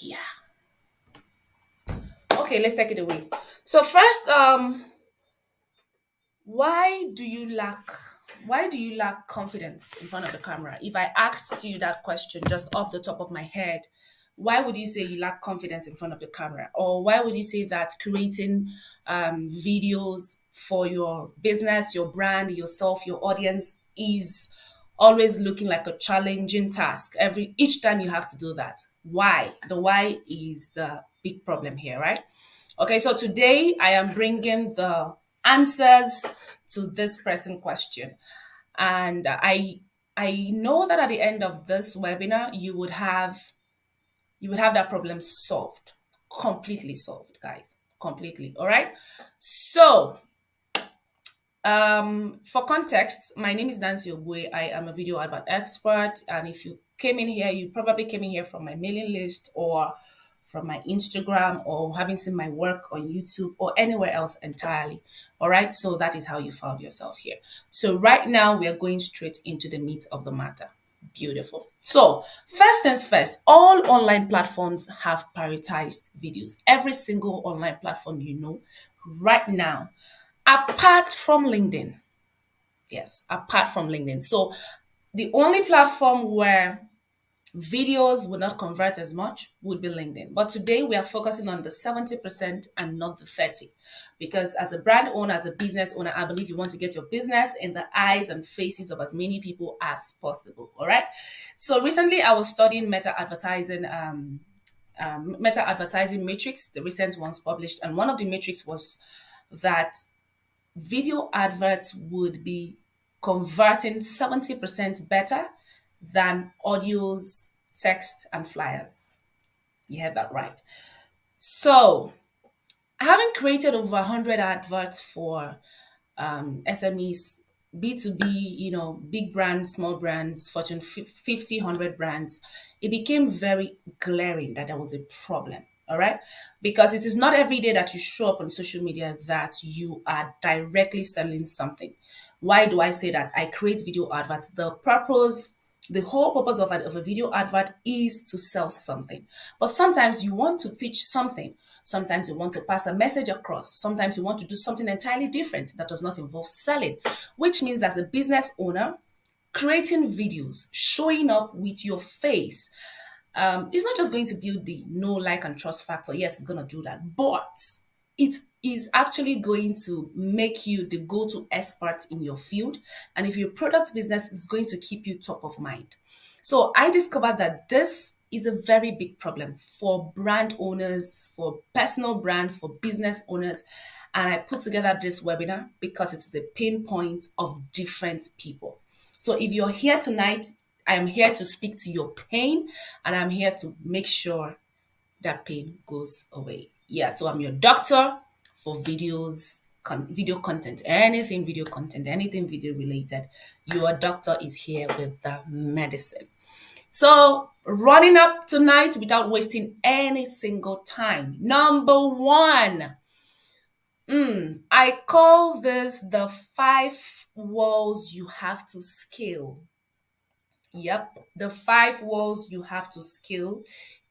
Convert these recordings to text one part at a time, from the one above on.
Yeah. Okay, let's take it away. So first, why do you lack why do you lack confidence in front of the camera? If I asked you that question just off the top of my head, why would you say you lack confidence in front of the camera? Or why would you say that creating videos for your business, your brand, yourself, your audience is always looking like a challenging task every each time you have to do that? Why? The why is the big problem here, right? Okay, so today I am bringing the answers to this pressing question. And I know that at the end of this webinar you would have that problem solved. Completely solved, guys. Completely. All right? So, for context, my name is Nancy Ogwe. I am a video advert expert. And if you came in here, you probably came in here from my mailing list or from my Instagram or having seen my work on YouTube or anywhere else entirely. All right. So that is how you found yourself here. So right now we are going straight into the meat of the matter. Beautiful. So, first things first, all online platforms have prioritized videos. Every single online platform you know right now, apart from LinkedIn. Yes, apart from LinkedIn. So, the only platform where videos would not convert as much would be LinkedIn. But today we are focusing on the 70% and not the 30. Because as a brand owner, as a business owner, I believe you want to get your business in the eyes and faces of as many people as possible. All right. So recently I was studying meta advertising matrix, the recent ones published, and one of the matrix was that video adverts would be converting 70% better than audios, text, and flyers. You had that right. So, having created over 100 adverts for SMEs, B2B, big brands, small brands, Fortune 50, 100 brands, it became very glaring that there was a problem. All right. Because it is not every day that you show up on social media that you are directly selling something. Why do I say that? I create video adverts. The whole purpose of a video advert is to sell something. But sometimes you want to teach something. Sometimes you want to pass a message across. Sometimes you want to do something entirely different that does not involve selling, which means as a business owner, creating videos, showing up with your face, it's not just going to build the know, like, and trust factor. Yes, it's going to do that. But it is actually going to make you the go-to expert in your field. And if your product business is going to keep you top of mind. So I discovered that this is a very big problem for brand owners, for personal brands, for business owners. And I put together this webinar because it is a pain point of different people. So if you're here tonight, I am here to speak to your pain and I'm here to make sure that pain goes away. Yeah, so I'm your doctor for video content, anything video content, anything video related. Your doctor is here with the medicine. So, running up tonight without wasting any single time. Number one, I call this the 5 walls you have to scale. Yep, the 5 walls you have to scale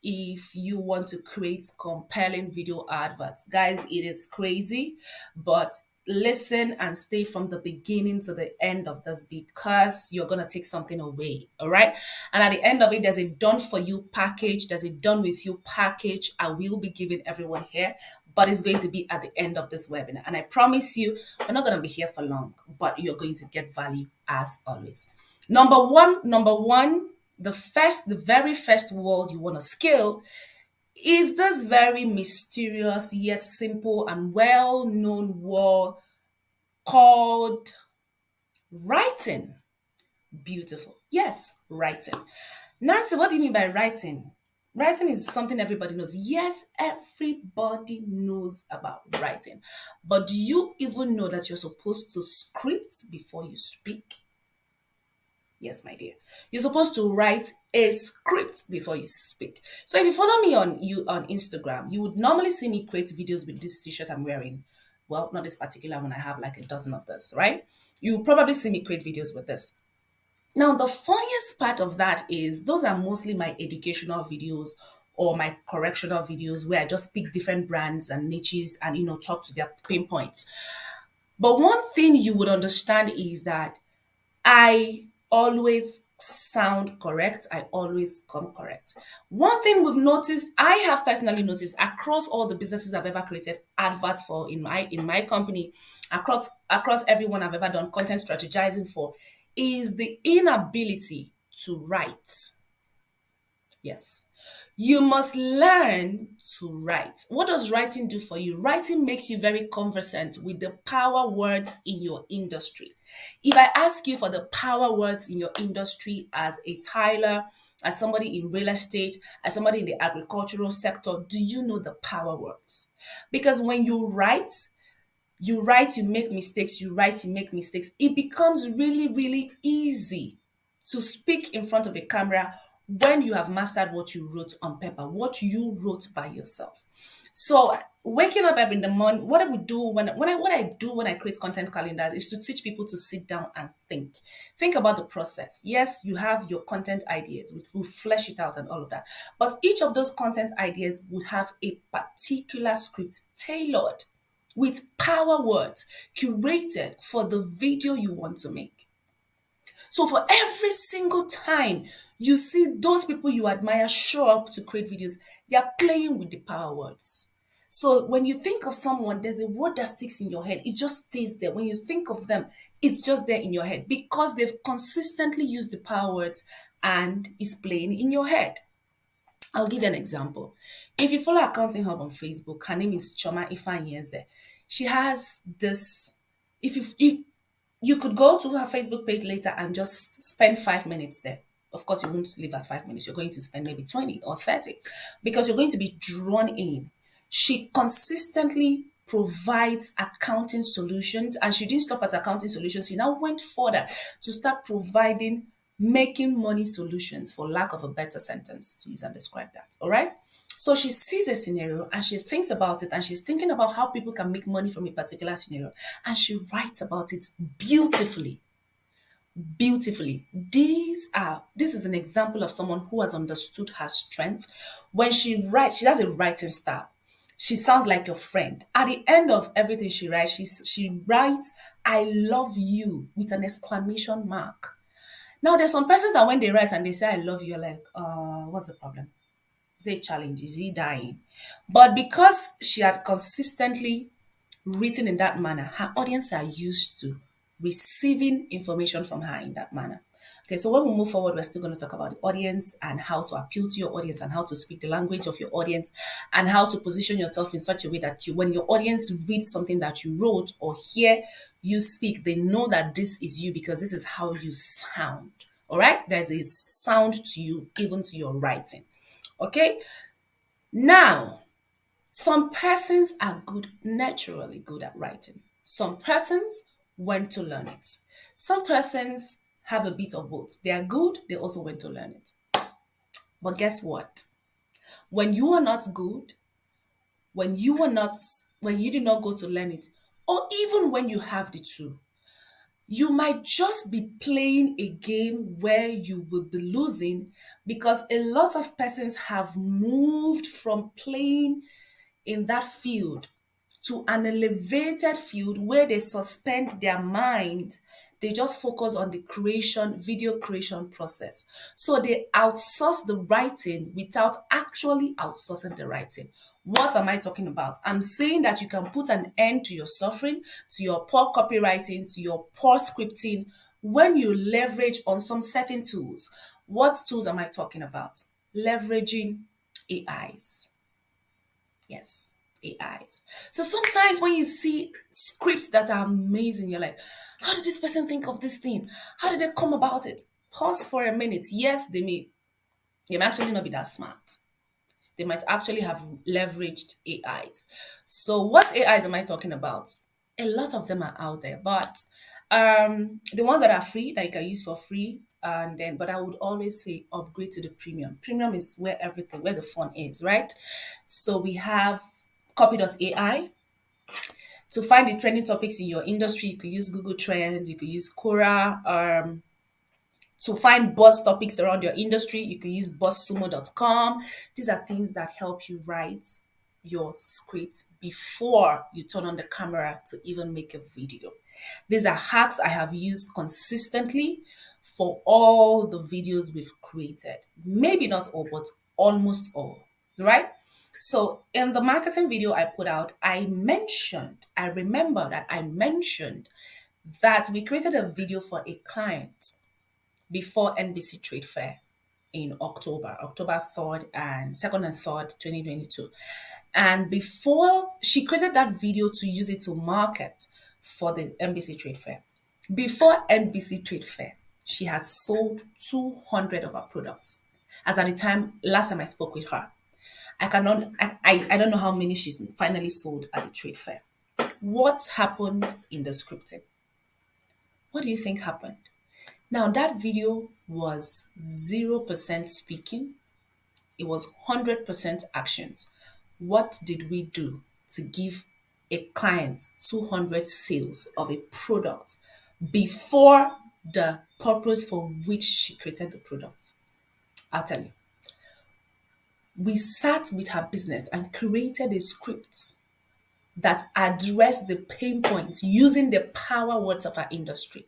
if you want to create compelling video adverts. Guys, it is crazy, but listen and stay from the beginning to the end of this because you're going to take something away. All right. And at the end of it, there's a done for you package, there's a done with you package I will be giving everyone here. But it's going to be at the end of this webinar. And I promise you, we're not going to be here for long, but you're going to get value as always. Number one, the very first word you want to scale is this very mysterious yet simple and well-known word called writing. Beautiful. Yes, writing. Nancy, what do you mean by writing? Writing is something everybody knows. Yes, everybody knows about writing. But do you even know that you're supposed to script before you speak? Yes, my dear. You're supposed to write a script before you speak. So if you follow me on Instagram, you would normally see me create videos with this t-shirt I'm wearing. Well, not this particular one. I have like a dozen of this, right? You probably see me create videos with this. Now, the funniest part of that is those are mostly my educational videos or my correctional videos where I just pick different brands and niches and talk to their pain points. But one thing you would understand is that I always sound correct. I always come correct. One thing we've noticed, I have personally noticed across all the businesses I've ever created adverts for in my company, across everyone I've ever done content strategizing for, is the inability to write. Yes. You must learn to write. What does writing do for you? Writing makes you very conversant with the power words in your industry. If I ask you for the power words in your industry as a tiler, as somebody in real estate, as somebody in the agricultural sector, do you know the power words? Because when you write, you make mistakes, you write, you make mistakes. It becomes really, really easy to speak in front of a camera when you have mastered what you wrote on paper, what you wrote by yourself. So waking up every in the morning, what I would do what I do when I create content calendars is to teach people to sit down and think. Think about the process. Yes, you have your content ideas, which will flesh it out and all of that. But each of those content ideas would have a particular script tailored with power words curated for the video you want to make. So for every single time you see those people you admire show up to create videos, they are playing with the power words. So when you think of someone, there's a word that sticks in your head. It just stays there. When you think of them, it's just there in your head because they've consistently used the power words and it's playing in your head. I'll give you an example. If you follow Accounting Hub on Facebook, her name is Choma Ifanyeze. She has this. If you could go to her Facebook page later and just spend 5 minutes there. Of course, you won't leave at 5 minutes. You're going to spend maybe 20 or 30 because you're going to be drawn in. She consistently provides accounting solutions and she didn't stop at accounting solutions. She now went further to start providing making money solutions, for lack of a better sentence to use and describe that. All right. So she sees a scenario and she thinks about it and she's thinking about how people can make money from a particular scenario and she writes about it beautifully. Beautifully. This is an example of someone who has understood her strength. When she writes, she has a writing style. She sounds like your friend. At the end of everything she writes, she writes, I love you with an exclamation mark. Now, there's some persons that when they write and they say, I love you, you're like, what's the problem? Is it a challenge? Is he dying? But because she had consistently written in that manner, her audience are used to receiving information from her in that manner. Okay, so when we move forward, we're still going to talk about the audience and how to appeal to your audience and how to speak the language of your audience and how to position yourself in such a way that when your audience reads something that you wrote or hear you speak, they know that this is you because this is how you sound. All right, there's a sound to you, even to your writing. Okay, now some persons are naturally good at writing. Some persons went to learn it. Some persons have a bit of both. They are good, they also went to learn it. But guess what? When you are not good, when you are not, when you did not go to learn it, or even when you have the two, you might just be playing a game where you will be losing because a lot of persons have moved from playing in that field to an elevated field where they suspend their mind. They just focus on the video creation process. So they outsource the writing without actually outsourcing the writing. What am I talking about? I'm saying that you can put an end to your suffering, to your poor copywriting, to your poor scripting when you leverage on some certain tools. What tools am I talking about? Leveraging AIs. Yes, AIs. So sometimes when you see scripts that are amazing, you're like, how did this person think of this thing? How did they come about it? Pause for a minute. Yes, they may actually not be that smart. They might actually have leveraged AIs. So what AIs am I talking about? A lot of them are out there, but the ones that are free that you can use for free, and then but I would always say upgrade to the premium. Premium is where the fun is, right? So we have copy.ai. To find the trending topics in your industry, you could use Google Trends, you could use Quora, To find buzz topics around your industry, you can use buzzsumo.com. These are things that help you write your script before you turn on the camera to even make a video. These are hacks I have used consistently for all the videos we've created. Maybe not all, but almost all, right? So in the marketing video I put out, I remember that I mentioned that we created a video for a client before NBC Trade Fair in October 3rd and 2nd and 3rd, 2022. And before she created that video to use it to market for the NBC Trade Fair. Before NBC Trade Fair, she had sold 200 of her products. As at the time, last time I spoke with her, I don't know how many she's finally sold at the trade fair. What happened in the scripting? What do you think happened? Now, that video was 0% speaking, it was 100% actions. What did we do to give a client 200 sales of a product before the purpose for which she created the product? I'll tell you. We sat with her business and created a script that addressed the pain points using the power words of our industry,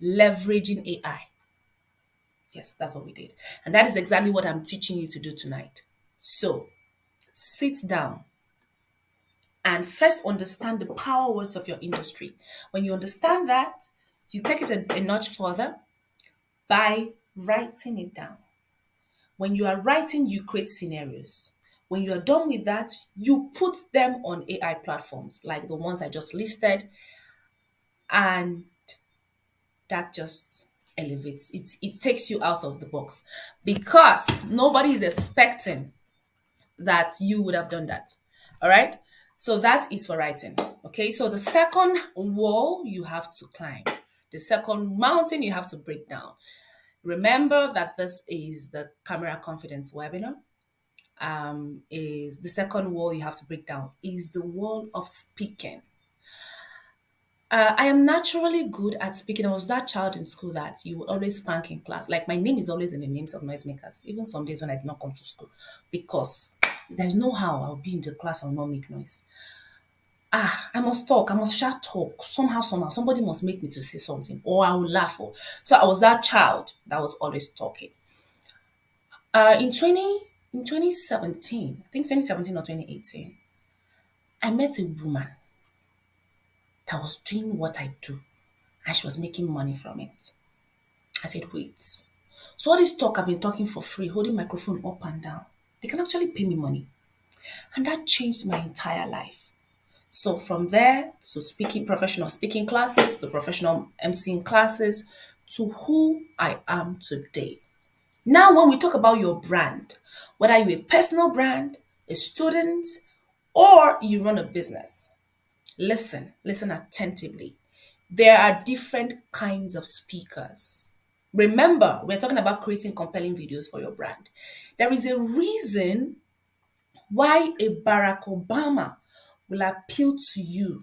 leveraging AI. Yes, that's what we did. And that is exactly what I'm teaching you to do tonight. So sit down and first understand the power words of your industry. When you understand that, you take it a notch further by writing it down. When you are writing, you create scenarios. When you are done with that, you put them on AI platforms like the ones I just listed, and that just elevates it. It takes you out of the box because nobody is expecting that you would have done that. All right. So that is for writing. Okay. So the second wall you have to climb, the second mountain you have to break down. Remember that this is the Camera Confidence webinar. Is the second wall you have to break down is the wall of speaking. I am naturally good at speaking. I was that child in school that you would always spank in class. Like my name is always in the names of noisemakers, even some days when I did not come to school, because there's no how I'll be in the class, I'll not make noise. I must talk, I must shout talk. Somehow, somebody must make me to say something, or I will laugh. So I was that child that was always talking. In 2017, I think 2017 or 2018, I met a woman that was doing what I do and she was making money from it. I said, wait. So all this talk I've been talking for free, holding microphone up and down, they can actually pay me money. And that changed my entire life. So from there to professional speaking classes, to professional MCing classes, to who I am today. Now, when we talk about your brand, whether you're a personal brand, a student, or you run a business, listen attentively. There are different kinds of speakers. Remember, we're talking about creating compelling videos for your brand. There is a reason why a Barack Obama will appeal to you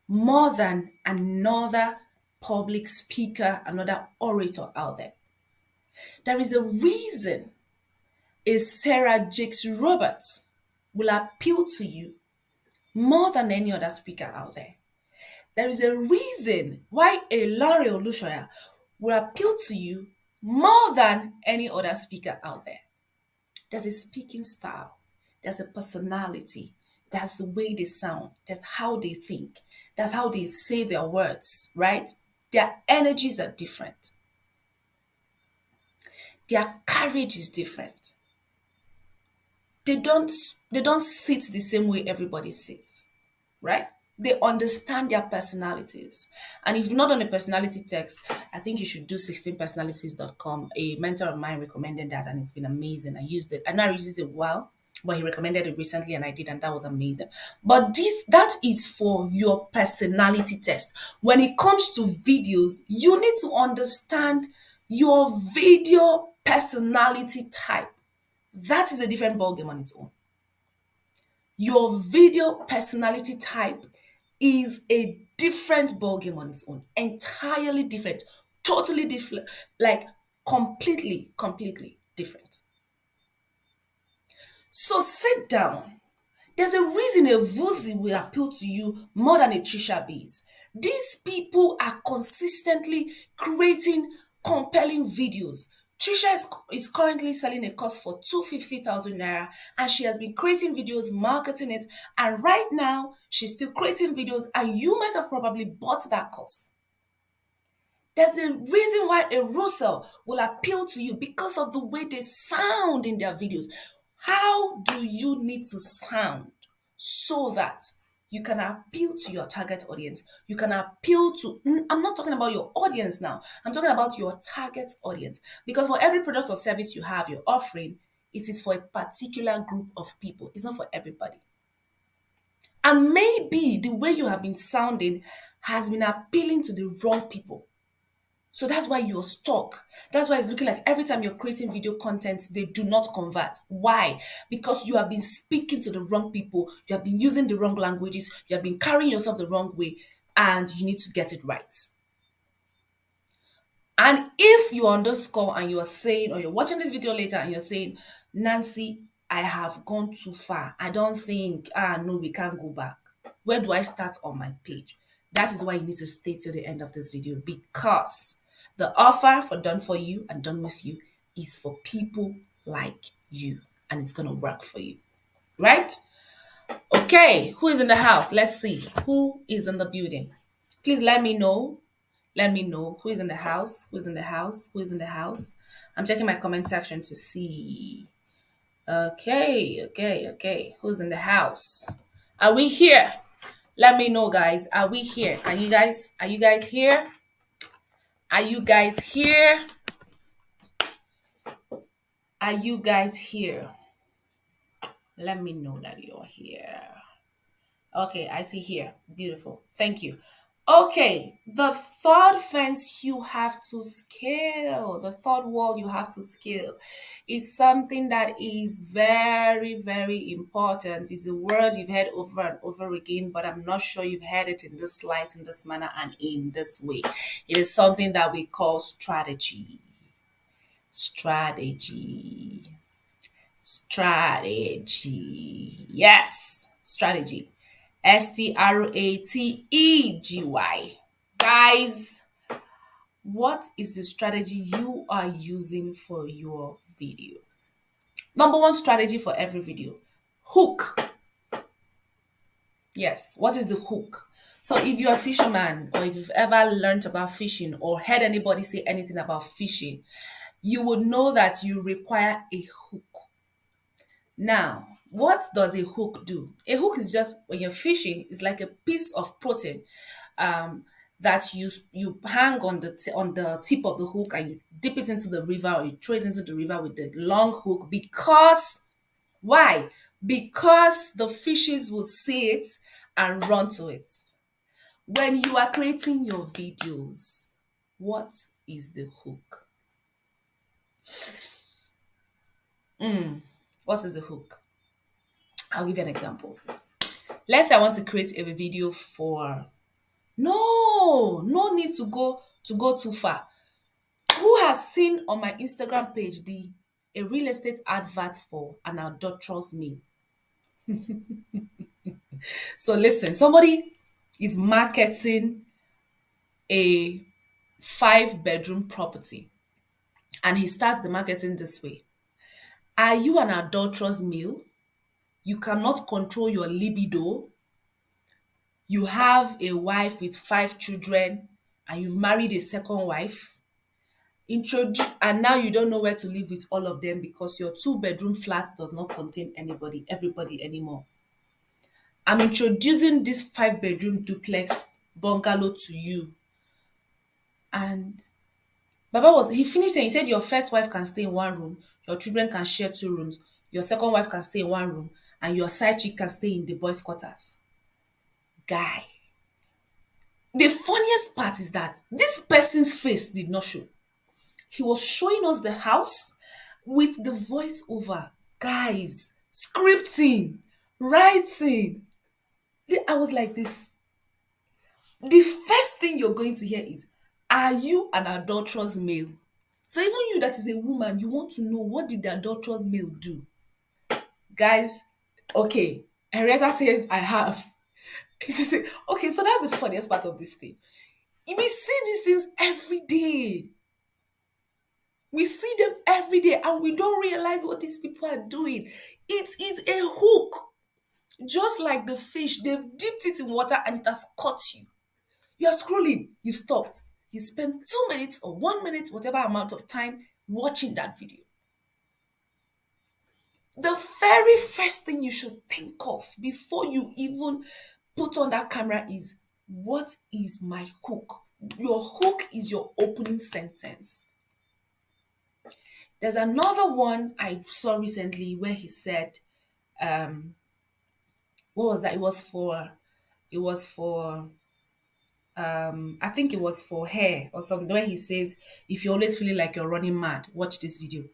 more than another public speaker, another orator out there. There is a reason a Sarah Jakes Roberts will appeal to you more than any other speaker out there. There is a reason why a Larry Olushoya will appeal to you more than any other speaker out there. There's a speaking style, there's a personality, that's the way they sound, that's how they think, that's how they say their words, right? Their energies are different. Their courage is different. They don't sit the same way everybody sits, right? They understand their personalities. And if you've not done a personality test, I think you should do 16personalities.com. A mentor of mine recommended that and it's been amazing. I used it. I know I used it a while, but he recommended it recently and I did, and that was amazing. But that is for your personality test. When it comes to videos, you need to understand your video personality type. That is a different ballgame on its own. Your video personality type is a different ballgame on its own, entirely different, totally different, like completely different. So sit down. There's a reason a Vuzi will appeal to you more than a Trisha Bees. These people are consistently creating compelling videos. Trisha is currently selling a course for 250,000 naira, and she has been creating videos, marketing it, and right now she's still creating videos, and you might have probably bought that course. There's a reason why a Russell will appeal to you because of the way they sound in their videos. How do you need to sound so that you can appeal to your target audience? You can appeal to, I'm not talking about your audience now, I'm talking about your target audience. Because for every product or service you're offering, it is for a particular group of people, it's not for everybody. And maybe the way you have been sounding has been appealing to the wrong people. So that's why you're stuck. That's why it's looking like every time you're creating video content, they do not convert. Why? Because you have been speaking to the wrong people, you have been using the wrong languages, you have been carrying yourself the wrong way, and you need to get it right. And if you underscore and you're saying, or you're watching this video later and you're saying, Nancy, I have gone too far. I don't think, no, we can't go back. Where do I start on my page? That is why you need to stay till the end of this video, because the offer for Done For You and Done With You is for people like you, and it's going to work for you. Right? Okay, who is in the house? Let's see. Who is in the building? Please let me know. Let me know who is in the house, who is in the house, who is in the house. I'm checking my comment section to see. Okay. Who's in the house? Are we here? Let me know, guys. Are we here? Are you guys here? Are you guys here? Are you guys here? Let me know that you're here. Okay, I see here. Beautiful. Thank you. Okay, the third fence you have to scale, the third wall you have to scale. It's something that is very important. It's a word you've heard over and over again, but I'm not sure you've heard it in this light, in this manner, and in this way. It is something that we call strategy. Strategy. Strategy. Yes, strategy. Strategey. Guys, what is the strategy you are using for your video? Number one strategy for every video: hook. Yes, what is the hook? So if you're a fisherman, or if you've ever learned about fishing or heard anybody say anything about fishing, you would know that you require a hook. Now, what does a hook do? A hook is just, when you're fishing, it's like a piece of protein um, that you hang on on the tip of the hook, and you dip it into the river, or you throw it into the river with the long hook. Because why? Because the fishes will see it and run to it. When you are creating your videos, what is the hook? What is the hook? I'll give you an example. Let's say I want to create a video for, no need to go too far. Who has seen on my Instagram page a real estate advert for an adulterous meal? So listen, somebody is marketing a 5-bedroom property, and he starts the marketing this way: are you an adulterous male? You cannot control your libido. You have a wife with 5 children, and you've married a second wife. Introduce, and now you don't know where to live with all of them because your 2-bedroom flat does not contain everybody anymore. I'm introducing this 5-bedroom duplex bungalow to you. And he finished saying, he said your first wife can stay in one room, your children can share 2 rooms, your second wife can stay in one room, and your side chick can stay in the boys' quarters. Guy. The funniest part is that this person's face did not show. He was showing us the house with the voiceover. Guys, scripting, writing. I was like this. The first thing you're going to hear is, Are you an adulterous male? So even you that is a woman, you want to know what did the adulterous male do? Guys, okay, Henrietta says I have. Okay, so that's the funniest part of this thing. We see these things every day. We see them every day and we don't realize what these people are doing. It is a hook. Just like the fish, they've dipped it in water and it has caught you. You're scrolling, you stopped. You spent 2 minutes or 1 minute, whatever amount of time watching that video. The very first thing you should think of before you even put on that camera is, what is my hook? Your hook is your opening sentence. There's another one I saw recently where he said, what was that? It was for I think it was for hair or something, where he says, if you're always feeling like you're running mad, watch this video.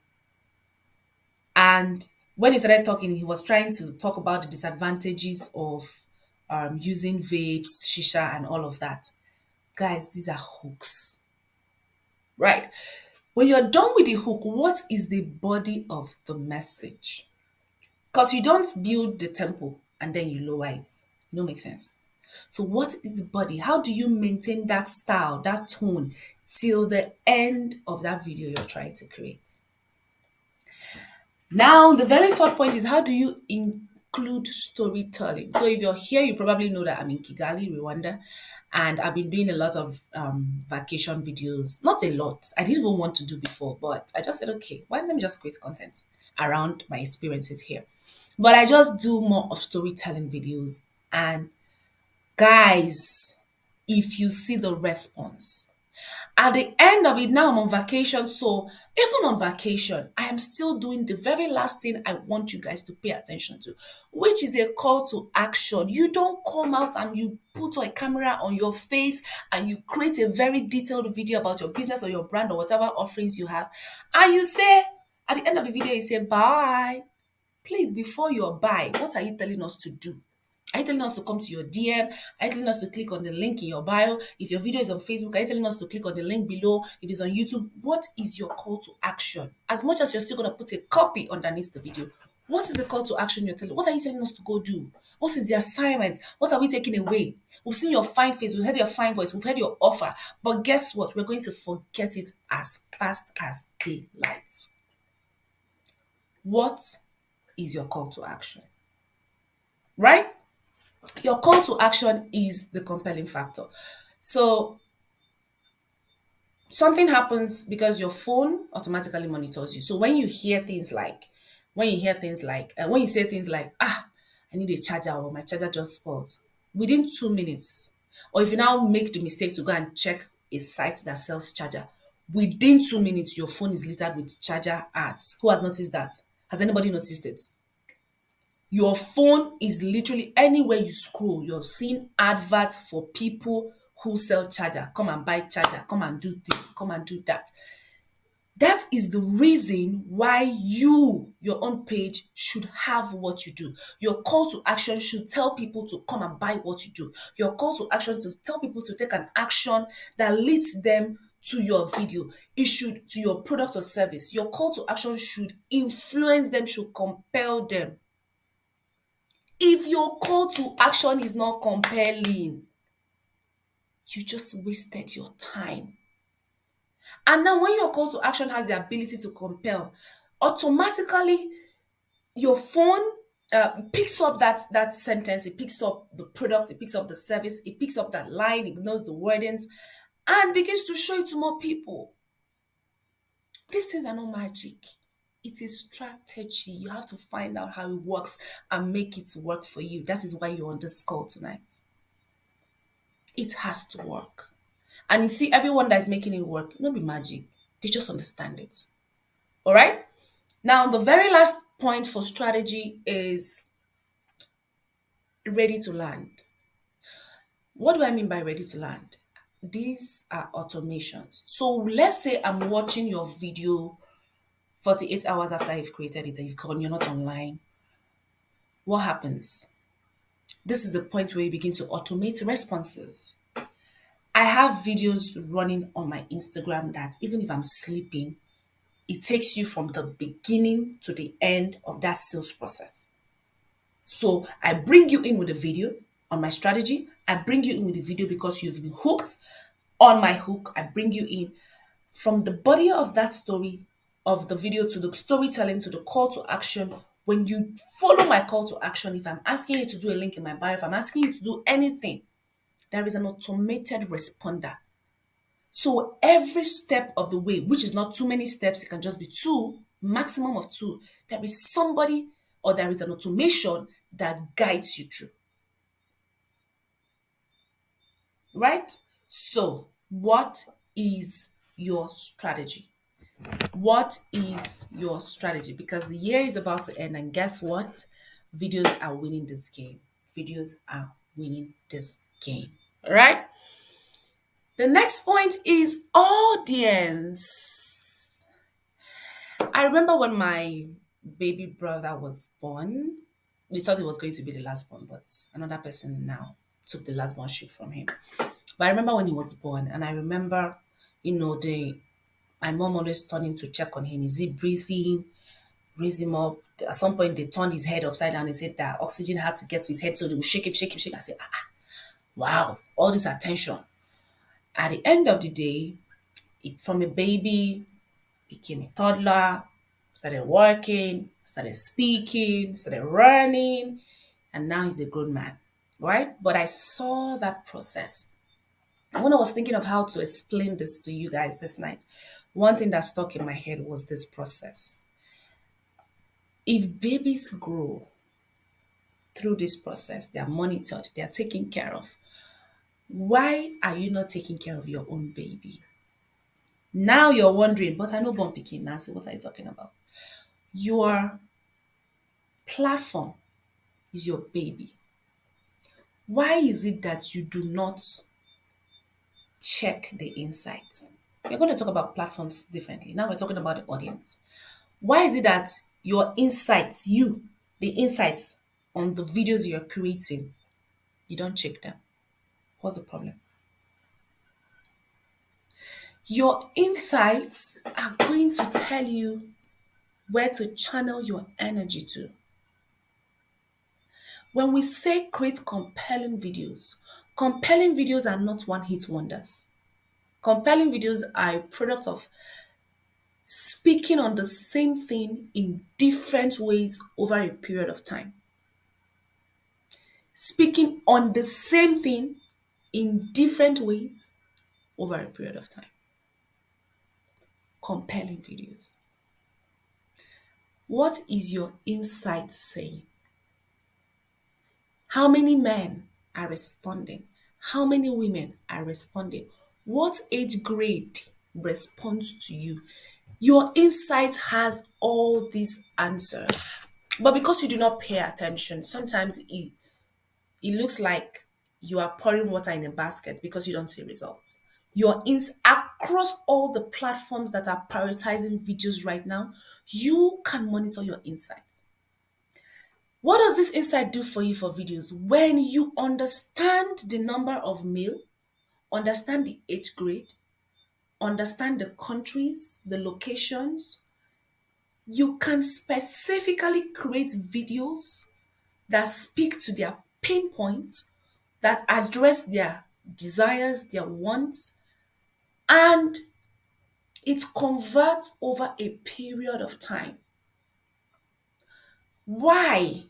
And when he started talking, he was trying to talk about the disadvantages of using vapes, shisha, and all of that. Guys, these are hooks, right? When you're done with the hook, what is the body of the message? Because you don't build the tempo and then you lower it. No, make sense. So, what is the body? How do you maintain that style, that tone, till the end of that video you're trying to create? Now, the very third point is, how do you include storytelling? So, if you're here, you probably know that I'm in Kigali, Rwanda, and I've been doing a lot of vacation videos. Not a lot. I didn't even want to do before, but I just said, okay, why don't let me just create content around my experiences here? But I just do more of storytelling videos. And guys, if you see the response, at the end of it, now I'm on vacation. So even on vacation, I am still doing the very last thing I want you guys to pay attention to, which is a call to action. You don't come out and you put a camera on your face and you create a very detailed video about your business or your brand or whatever offerings you have. And you say, at the end of the video, you say, bye. Please, before you buy, what are you telling us to do? Are you telling us to come to your DM? Are you telling us to click on the link in your bio? If your video is on Facebook, are you telling us to click on the link below? If it's on YouTube, what is your call to action? As much as you're still going to put a copy underneath the video, what is the call to action you're telling? What are you telling us to go do? What is the assignment? What are we taking away? We've seen your fine face, we've heard your fine voice, we've heard your offer. But guess what? We're going to forget it as fast as daylight. What is your call to action? Right? Your call to action is the compelling factor. So something happens because your phone automatically monitors you. So when you hear things like, when you say things like, I need a charger or my charger just spoiled, within 2 minutes, or if you now make the mistake to go and check a site that sells charger, within 2 minutes, your phone is littered with charger ads. Who has noticed that? Has anybody noticed it? Your phone is literally anywhere you scroll, you're seeing adverts for people who sell charger. Come and buy charger, come and do this, come and do that. That is the reason why your own page should have what you do. Your call to action should tell people to come and buy what you do. Your call to action to tell people to take an action that leads them to your video. It should, to your product or service. Your call to action should influence them, should compel them. If your call to action is not compelling, you just wasted your time. And now when your call to action has the ability to compel, automatically your phone picks up that sentence, it picks up the product, it picks up the service, it picks up that line, it knows the wordings, and begins to show it to more people. These things are not magic. It is strategy. You have to find out how it works and make it work for you. That is why you're on this call tonight. It has to work. And you see, everyone that is making it work, not be magic. They just understand it. All right? Now, the very last point for strategy is ready to land. What do I mean by ready to land? These are automations. So let's say I'm watching your video 48 hours after you've created it and you've gone, you're not online. What happens? This is the point where you begin to automate responses. I have videos running on my Instagram that even if I'm sleeping, it takes you from the beginning to the end of that sales process. So I bring you in with a video on my strategy. I bring you in with a video because you've been hooked on my hook. I bring you in from the body of that story, of the video, to the storytelling, to the call to action. When you follow my call to action, if I'm asking you to do a link in my bio, if I'm asking you to do anything, there is an automated responder. So every step of the way, which is not too many steps, it can just be two, maximum of two, there is somebody or there is an automation that guides you through, right? So, what is your strategy? What is your strategy? Because the year is about to end, and guess what? Videos are winning this game. Videos are winning this game, right? The next point is audience. I remember when my baby brother was born, we thought it was going to be the last born, but another person now took the last born ship from him. But I remember when he was born, and I remember, the my mom always turning to check on him. Is he breathing? Raise him up. At some point, they turned his head upside down. They said that oxygen had to get to his head, so they would shake him, shake him, shake him. I said, wow, all this attention. At the end of the day, from a baby, became a toddler, started working, started speaking, started running, and now he's a grown man, right? But I saw that process. And when I was thinking of how to explain this to you guys this night, one thing that stuck in my head was this process. If babies grow through this process, they are monitored, they are taken care of. Why are you not taking care of your own baby? Now you're wondering, but I know born pikin, Nancy, what are you talking about? Your platform is your baby. Why is it that you do not check the insights? We're going to talk about platforms differently. Now we're talking about the audience. Why is it that your insights, the insights on the videos you're creating, you don't check them? What's the problem? Your insights are going to tell you where to channel your energy to. When we say create compelling videos are not one hit wonders. Compelling videos are a product of speaking on the same thing in different ways over a period of time. Speaking on the same thing in different ways over a period of time. Compelling videos. What is your insight saying? How many men are responding? How many women are responding? What age grade responds to you? Your insight has all these answers. But because you do not pay attention, sometimes it looks like you are pouring water in a basket because you don't see results. Across all the platforms that are prioritizing videos right now, you can monitor your insights. What does this insight do for you for videos? When you understand the number of male, understand the age grade, understand the countries, the locations, you can specifically create videos that speak to their pain points, that address their desires, their wants, and it converts over a period of time. Why?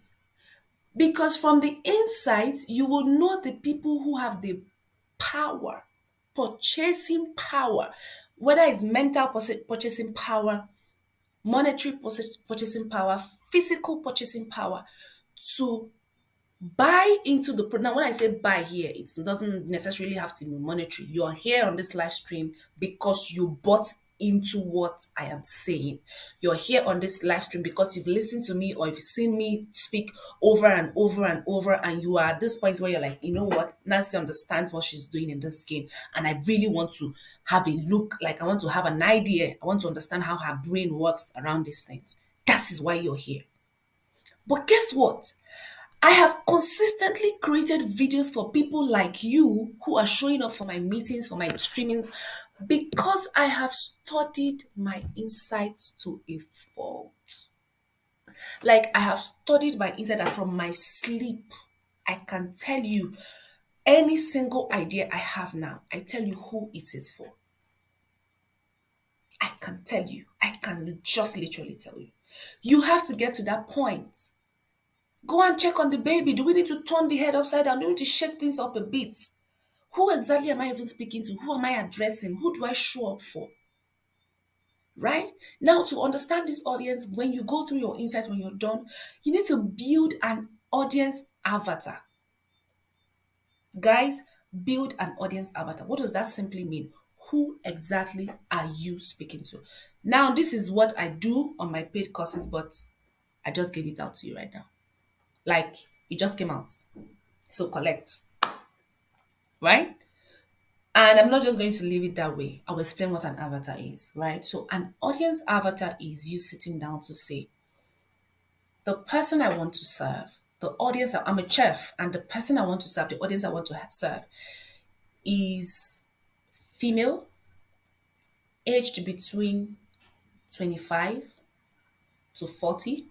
Because from the insight, you will know the people who have the power, purchasing power, whether it's mental purchasing power, monetary purchasing power, physical purchasing power, to buy into the product. Now, when I say buy here, it doesn't necessarily have to be monetary. You're here on this live stream because you bought into what I am saying. You're here on this live stream because you've listened to me or you've seen me speak over and over and over, and you are at this point where you're like, you know what, Nancy understands what she's doing in this game, and I really want to have a look, like I want to have an idea, I want to understand how her brain works around these things. That is why you're here. But guess what? I have consistently created videos for people like you who are showing up for my meetings, for my streamings, because I have studied my insights to a fault. Like I have studied my insight and from my sleep, I can tell you any single idea I have now, I tell you who it is for. I can tell you. I can just literally tell you. You have to get to that point. Go and check on the baby. Do we need to turn the head upside down? Do we need to shake things up a bit? Who exactly am I even speaking to? Who am I addressing? Who do I show up for? Right? Now, to understand this audience, when you go through your insights, when you're done, you need to build an audience avatar. Guys, build an audience avatar. What does that simply mean? Who exactly are you speaking to? Now, this is what I do on my paid courses, but I just gave it out to you right now. Like, it just came out. So collect, right? And I'm not just going to leave it that way. I'll explain what an avatar is, right? So, an audience avatar is you sitting down to say, the person I want to serve, the audience, I'm a chef, and the person I want to serve, the audience I want to serve is female, aged between 25 to 40,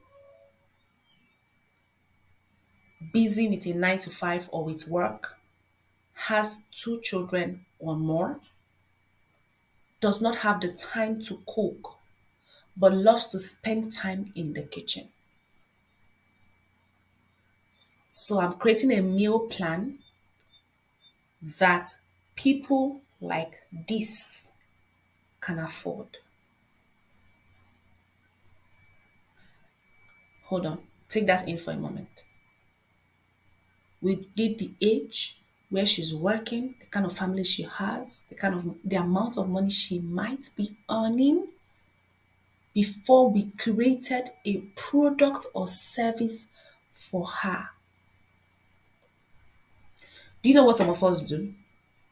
busy with a 9 to 5 or with work, has two children or more, does not have the time to cook, but loves to spend time in the kitchen. So I'm creating a meal plan that people like this can afford. Hold on, take that in for a moment. We did the age, where she's working, the kind of family she has, the amount of money she might be earning before we created a product or service for her. Do you know what some of us do?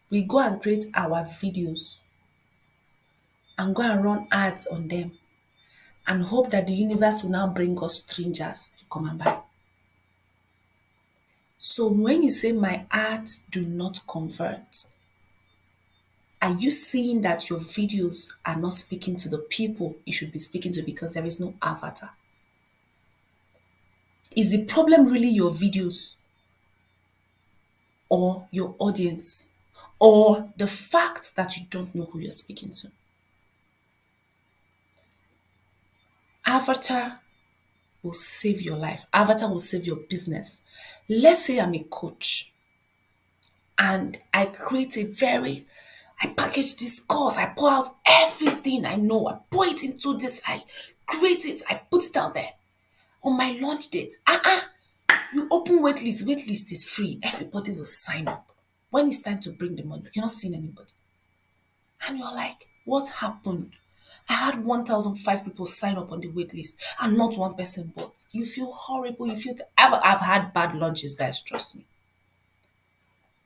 We go and create our videos and go and run ads on them and hope that the universe will now bring us strangers to come and buy. So when you say my ads do not convert, are you seeing that your videos are not speaking to the people you should be speaking to because there is no avatar? Is the problem really your videos or your audience or the fact that you don't know who you're speaking to? Avatar will save your life. Avatar will save your business. Let's say I'm a coach and I package this course, I pour out everything I know, I pour it into this, I create it, I put it out there. On my launch date, you open waitlist, waitlist is free, everybody will sign up. When it's time to bring the money, you're not seeing anybody. And you're like, what happened? I had 1,005 people sign up on the wait list and not one person bought. You feel horrible. I've had bad lunches, guys, trust me.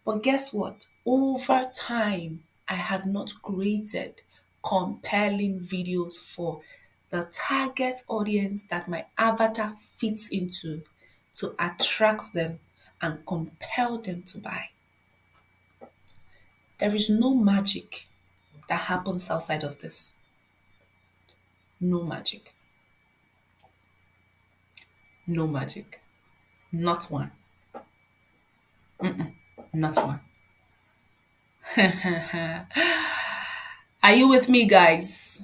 But guess what? Over time, I had not created compelling videos for the target audience that my avatar fits into to attract them and compel them to buy. There is no magic that happens outside of this. No magic. No magic. Not one. Not one. Are you with me, guys?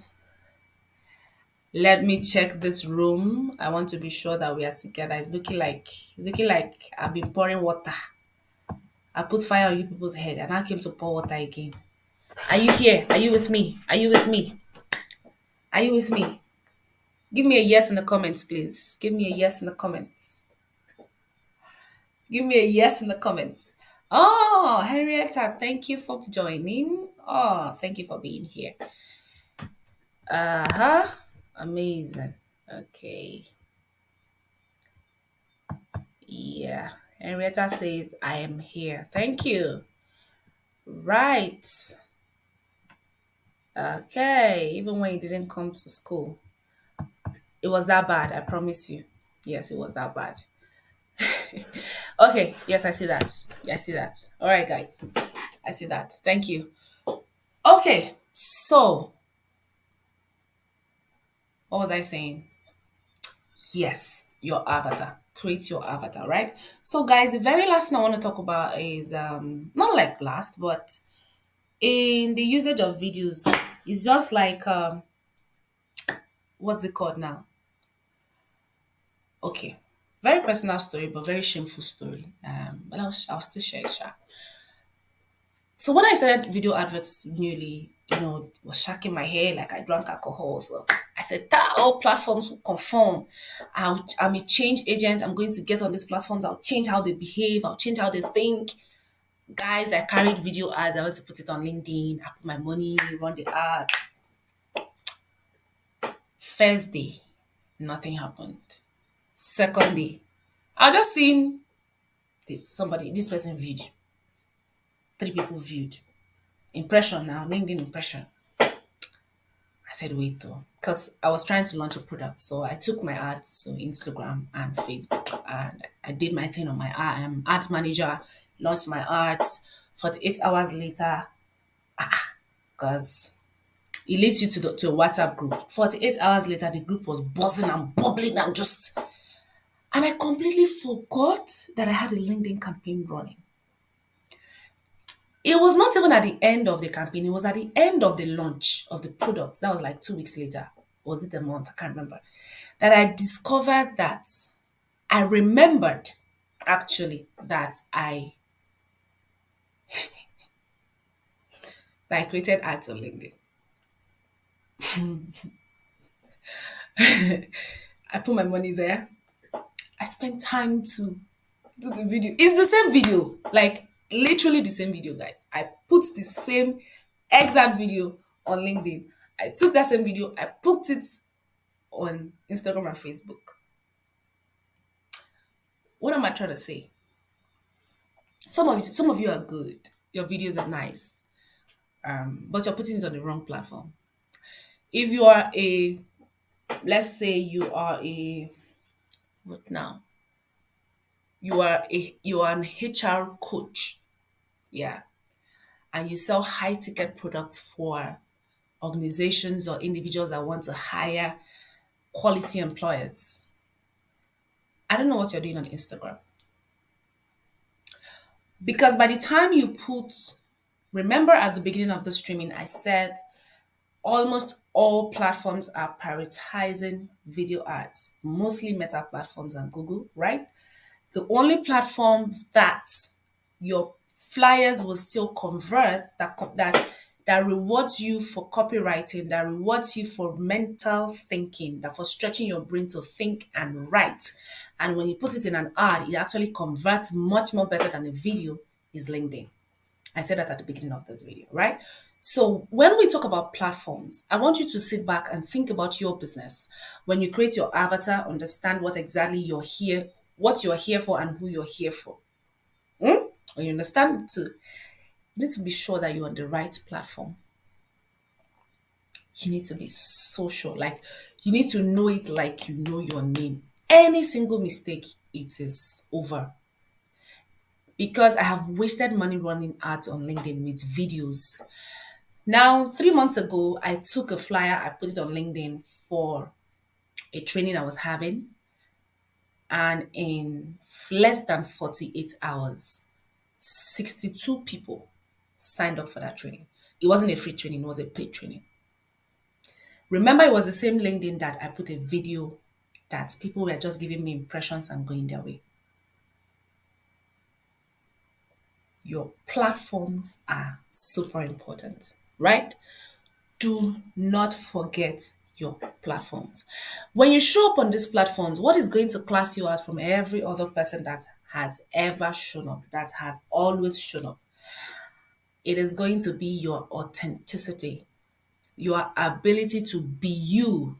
Let me check this room. I want to be sure that we are together. It's looking like I've been pouring water. I put fire on you people's head and I came to pour water again. Are you here? Are you with me? Are you with me? Are you with me? Give me a yes in the comments, please. Give me a yes in the comments. Give me a yes in the comments. Oh, Henrietta, thank you for joining. Oh, thank you for being here. Uh-huh. Amazing. Okay. Yeah. Henrietta says, I am here. Thank you. Right. Okay. Even when you didn't come to school, it was that bad. I promise you. Yes, it was that bad. Okay, yes, I see that. I see that. All right, guys. I see that. Thank you. Okay, so what was I saying? Yes, your avatar. Create your avatar, right? So, guys, the very last thing I want to talk about is not like last, but in the usage of videos, it's just like what's it called now? Okay, very personal story, but very shameful story. But I'll still share it. Sha. So when I started video adverts newly, was shaking my hair like I drank alcohol. So I said, that all platforms will conform. I'm a change agent. I'm going to get on these platforms. I'll change how they behave. I'll change how they think. Guys, I carried video ads. I went to put it on LinkedIn. I put my money, run the ads. First day, nothing happened. Second day, I just seen this person viewed. Three people viewed. Impression now, LinkedIn impression. I said, wait though, because I was trying to launch a product. So I took my ads to Instagram and Facebook and I did my thing on my ads manager, launched my ads. 48 hours later, because it leads you to a WhatsApp group. 48 hours later, the group was buzzing and bubbling and just, and I completely forgot that I had a LinkedIn campaign running. It was not even at the end of the campaign, it was at the end of the launch of the product. That was like 2 weeks later. Was it a month? I can't remember. That I discovered that I remembered actually that I created ads on LinkedIn. I put my money there. I spent time to do the video. It's the same video, like literally the same video, guys. I put the same exact video on LinkedIn. I took that same video, I put it on Instagram and Facebook. What am I trying to say? Some of you are good. Your videos are nice, but you're putting it on the wrong platform. If you are let's say you are what now? You are an HR coach, yeah, and you sell high ticket products for organizations or individuals that want to hire quality employers. I don't know what you're doing on Instagram. Because by the time you put, remember at the beginning of the streaming, I said almost all platforms are prioritizing video ads, mostly Meta platforms and Google, right? The only platform that your flyers will still convert that rewards you for copywriting, that rewards you for mental thinking, that for stretching your brain to think and write. And when you put it in an ad, it actually converts much more better than a video is LinkedIn. I said that at the beginning of this video, right? So when we talk about platforms, I want you to sit back and think about your business. When you create your avatar, understand what exactly you're here, what you're here for, and who you're here for. When you understand too, you need to be sure that you're on the right platform. You need to be social. Like you need to know it like you know your name. Any single mistake, it is over. Because I have wasted money running ads on LinkedIn with videos. Now, 3 months ago, I took a flyer, I put it on LinkedIn for a training I was having, and in less than 48 hours, 62 people signed up for that training. It wasn't a free training, it was a paid training. Remember, it was the same LinkedIn that I put a video that people were just giving me impressions and going their way. Your platforms are super important, right? Do not forget your platforms. When you show up on these platforms, what is going to class you out from every other person that has ever shown up, that has always shown up? It is going to be your authenticity, your ability to be you,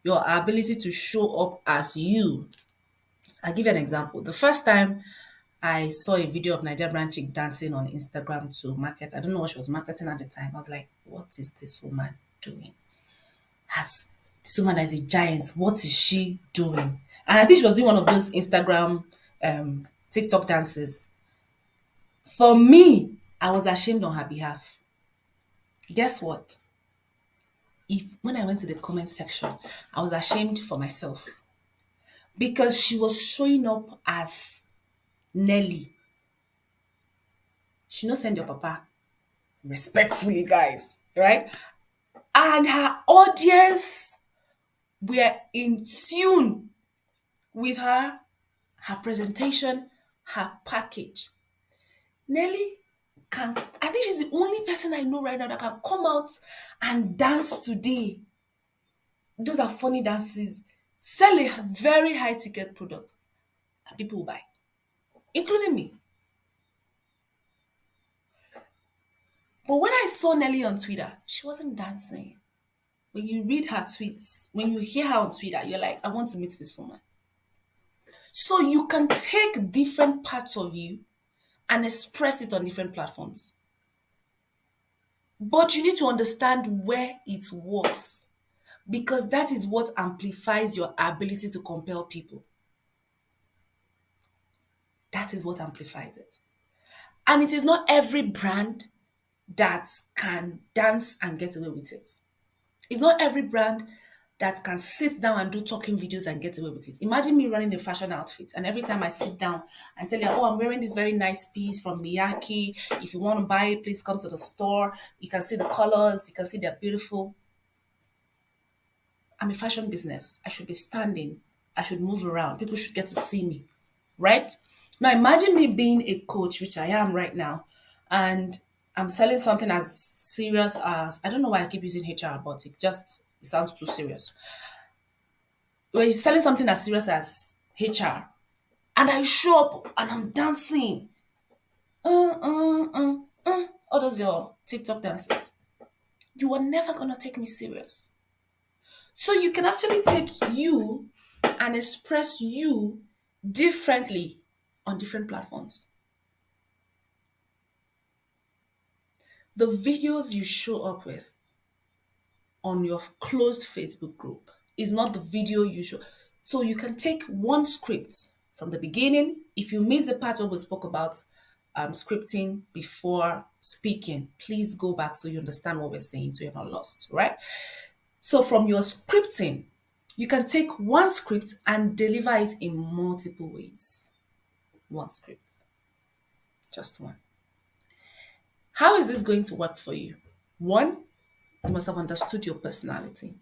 your ability to show up as you. I'll give you an example. The first time I saw a video of Nigeria Brand Chick dancing on Instagram to market, I don't know what she was marketing at the time. I was like, what is this woman doing? Has this woman as a giant, what is she doing? And I think she was doing one of those Instagram TikTok dances. For me, I was ashamed on her behalf. Guess what? If when I went to the comment section, I was ashamed for myself because she was showing up as Nelly. She no send your papa. Respectfully, guys, right? And her audience were in tune with her presentation, her package. Nelly can, I think she's the only person I know right now that can come out and dance today. Those are funny dances, sell a very high ticket product, and people will buy, including me. But when I saw Nelly on Twitter, she wasn't dancing. When you read her tweets, when you hear her on Twitter, you're like, I want to meet this woman. So you can take different parts of you and express it on different platforms. But you need to understand where it works because that is what amplifies your ability to compel people. That is what amplifies it. And it is not every brand that can dance and get away with it. It's not every brand that can sit down and do talking videos and get away with it. Imagine me running a fashion outfit, and every time I sit down and tell you, oh, I'm wearing this very nice piece from Miyake. If you want to buy it, please come to the store. You can see the colors, you can see they're beautiful. I'm a fashion business. I should be standing. I should move around. People should get to see me, right? Now imagine me being a coach, which I am right now, and I'm selling something as serious as, I don't know why I keep using HR, but it sounds too serious. When you're selling something as serious as HR, and I show up and I'm dancing, all those your TikTok dances, you are never gonna take me serious. So you can actually take you and express you differently on different platforms. The videos you show up with on your closed Facebook group is not the video you show. So you can take one script from the beginning. If you miss the part where we spoke about scripting before speaking, please go back so you understand what we're saying so you're not lost, right? So from your scripting, you can take one script and deliver it in multiple ways. One script, just one. How is this going to work for you? One, you must have understood your personality.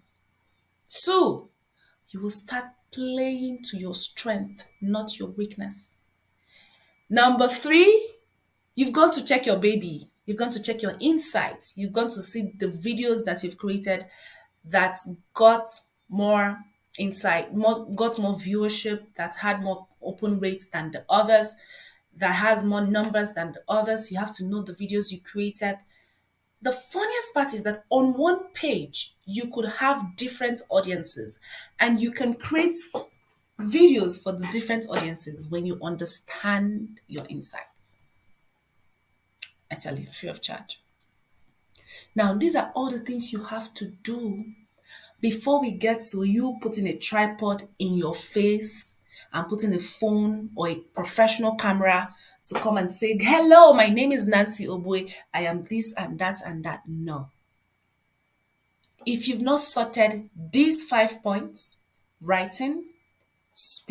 Two, you will start playing to your strength, not your weakness. Number three, you've gone to check your baby. You've gone to check your insights. You've gone to see the videos that you've created that got more insight, got more viewership, that had more open rates than the others, that has more numbers than the others. You have to know the videos you created. The funniest part is that on one page, you could have different audiences and you can create videos for the different audiences when you understand your insights. I tell you, free of charge. Now, these are all the things you have to do before we get to you putting a tripod in your face and putting a phone or a professional camera to come and say, hello, my name is Nancy Obue. I am this and that and that. No. If you've not sorted these 5 points, writing,